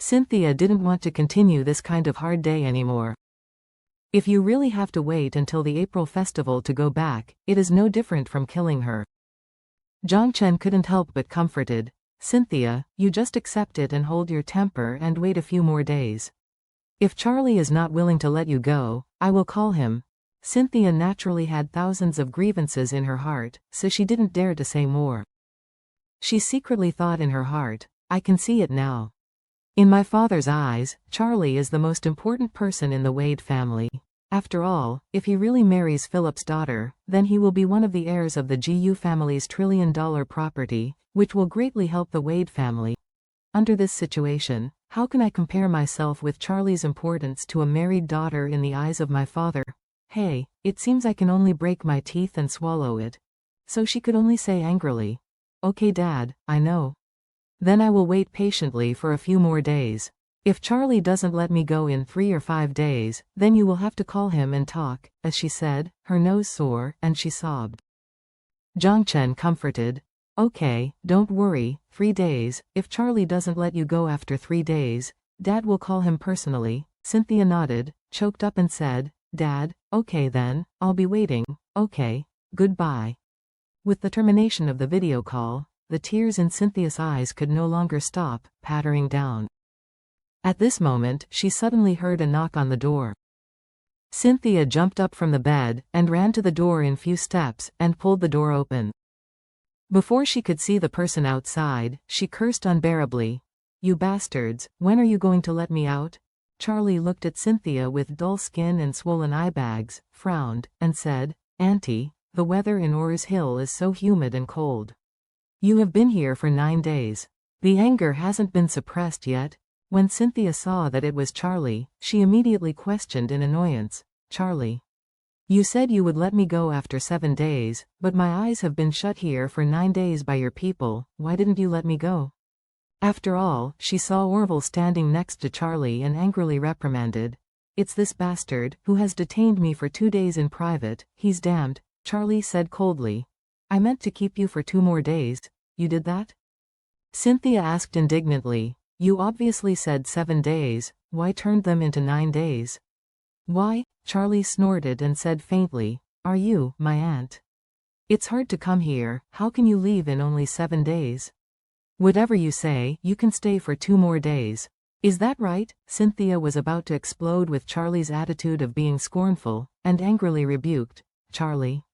Cynthia didn't want to continue this kind of hard day anymore. If you really have to wait until the April festival to go back, it is no different from killing her. Zhang Chen couldn't help but comforted. Cynthia, you just accept it and hold your temper and wait a few more days. If Charlie is not willing to let you go, I will call him. Cynthia naturally had thousands of grievances in her heart, so she didn't dare to say more. She secretly thought in her heart, I can see it now. In my father's eyes, Charlie is the most important person in the Wade family. After all, if he really marries Philip's daughter, then he will be one of the heirs of the GU family's trillion-dollar property, which will greatly help the Wade family. Under this situation, how can I compare myself with Charlie's importance to a married daughter in the eyes of my father? Hey, it seems I can only break my teeth and swallow it. So she could only say angrily, Okay Dad, I know. Then I will wait patiently for a few more days. If Charlie doesn't let me go in 3 or 5 days, then you will have to call him and talk, as she said, her nose sore, and she sobbed. Zhang Chen comforted. Okay, don't worry, 3 days, if Charlie doesn't let you go after 3 days, Dad will call him personally. Cynthia nodded, choked up and said, Dad, okay then, I'll be waiting, okay, goodbye. With the termination of the video call, the tears in Cynthia's eyes could no longer stop, pattering down. At this moment, she suddenly heard a knock on the door. Cynthia jumped up from the bed, and ran to the door in few steps, and pulled the door open. Before she could see the person outside, she cursed unbearably. You bastards, when are you going to let me out? Charlie looked at Cynthia with dull skin and swollen eye bags, frowned, and said, Auntie, the weather in Ors Hill is so humid and cold. You have been here for 9 days. The anger hasn't been suppressed yet. When Cynthia saw that it was Charlie, she immediately questioned in annoyance, Charlie. You said you would let me go after 7 days, but my eyes have been shut here for 9 days by your people, why didn't you let me go? After all, she saw Orville standing next to Charlie and angrily reprimanded. It's this bastard, who has detained me for 2 days in private, he's damned, Charlie said coldly. I meant to keep you for 2 more days, you did that? Cynthia asked indignantly. You obviously said 7 days, why turned them into 9 days? Why? Charlie snorted and said faintly, Are you, my aunt? It's hard to come here, how can you leave in only 7 days? Whatever you say, you can stay for 2 more days. Is that right? Cynthia was about to explode with Charlie's attitude of being scornful, and angrily rebuked, Charlie.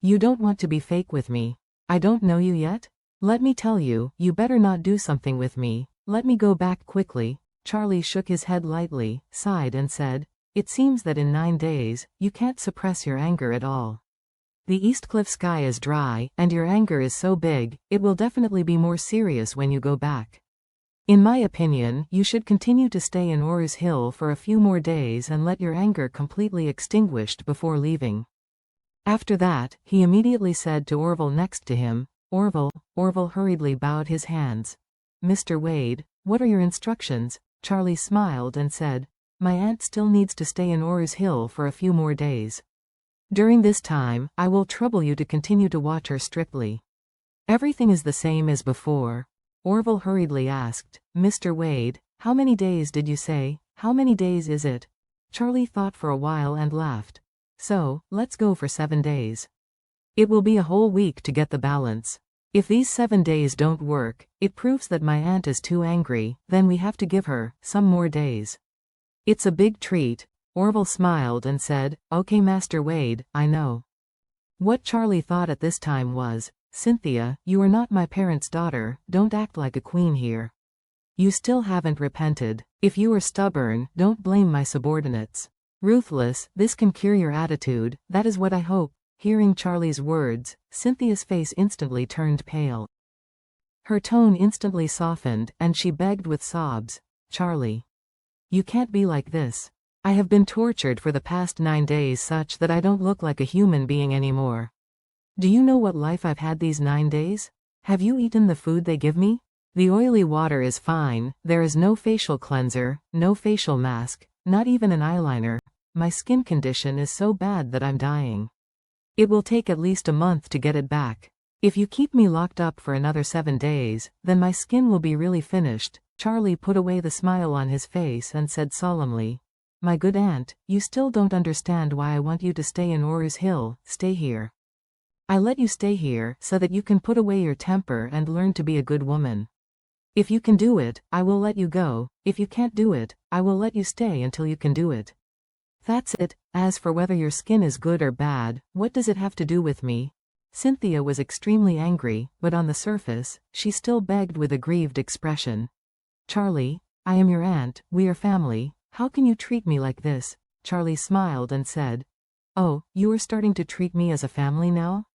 You don't want to be fake with me. I don't know you yet? Let me tell you, you better not do something with me. Let me go back quickly. Charlie shook his head lightly, sighed and said, It seems that in 9 days, you can't suppress your anger at all. The Eastcliff sky is dry, and your anger is so big, it will definitely be more serious when you go back. In my opinion, you should continue to stay in Ors Hill for a few more days and let your anger completely extinguished before leaving. After that, he immediately said to Orville next to him, Orville. Orville hurriedly bowed his hands. Mr. Wade, what are your instructions? Charlie smiled and said, My aunt still needs to stay in Ors Hill for a few more days. During this time, I will trouble you to continue to watch her strictly. Everything is the same as before. Orville hurriedly asked, Mr. Wade, how many days did you say? How many days is it? Charlie thought for a while and laughed. So, let's go for 7 days. It will be a whole week to get the balance. If these 7 days don't work, it proves that my aunt is too angry, then we have to give her some more days. It's a big treat. Orville smiled and said, Okay Master Wade, I know. What Charlie thought at this time was, Cynthia, you are not my parents' daughter, don't act like a queen here. You still haven't repented. If you are stubborn, don't blame my subordinates. Ruthless, this can cure your attitude, that is what I hope. Hearing Charlie's words, Cynthia's face instantly turned pale. Her tone instantly softened, and she begged with sobs, Charlie. You can't be like this. I have been tortured for the past 9 days such that I don't look like a human being anymore. Do you know what life I've had these 9 days? Have you eaten the food they give me? The oily water is fine, there is no facial cleanser, no facial mask, not even an eyeliner. My skin condition is so bad that I'm dying. It will take at least a month to get it back. If you keep me locked up for another 7 days, then my skin will be really finished. Charlie put away the smile on his face and said solemnly, "My good aunt, you still don't understand why I want you to stay in Orr's Hill. Stay here. I let you stay here so that you can put away your temper and learn to be a good woman. If you can do it, I will let you go. If you can't do it, I will let you stay until you can do it. That's it. As for whether your skin is good or bad, what does it have to do with me?" Cynthia was extremely angry, but on the surface, she still begged with a grieved expression. "Charlie, I am your aunt, we are family. How can you treat me like this?" Charlie smiled and said, "Oh, you are starting to treat me as a family now?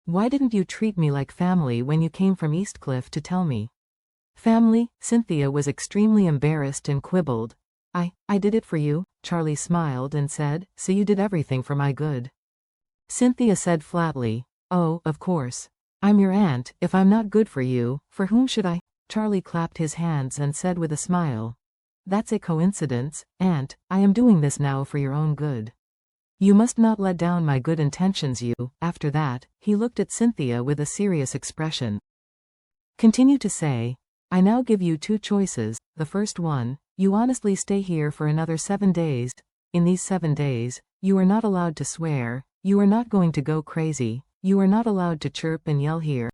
Why didn't you treat me like family when you came from Eastcliff to tell me?" "Family?" Cynthia was extremely embarrassed and quibbled. I did it for you," Charlie smiled and said, "so you did everything for my good." Cynthia said flatly, "Oh, of course. I'm your aunt. If I'm not good for you, for whom should I?" Charlie clapped his hands and said with a smile, "That's a coincidence, aunt. I am doing this now for your own good. You must not let down my good intentions. After that, he looked at Cynthia with a serious expression. Continue to say, "I now give you two choices. The first one, you honestly stay here for another 7 days. In these 7 days, you are not allowed to swear, you are not going to go crazy, you are not allowed to chirp and yell here.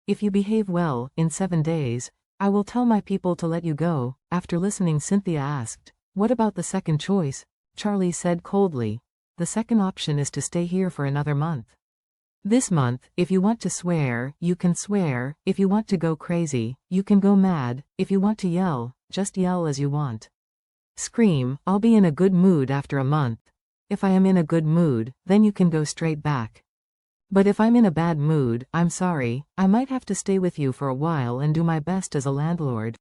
If you behave well, in 7 days, I will tell my people to let you go." After listening, Cynthia asked, "What about the second choice?" Charlie said coldly, "The second option is to stay here for another month. This month, if you want to swear, you can swear. If you want to go crazy, you can go mad. If you want to yell, just yell as you want. Scream. I'll be in a good mood after a month. If I am in a good mood, then you can go straight back. But if I'm in a bad mood, I'm sorry, I might have to stay with you for a while and do my best as a landlord."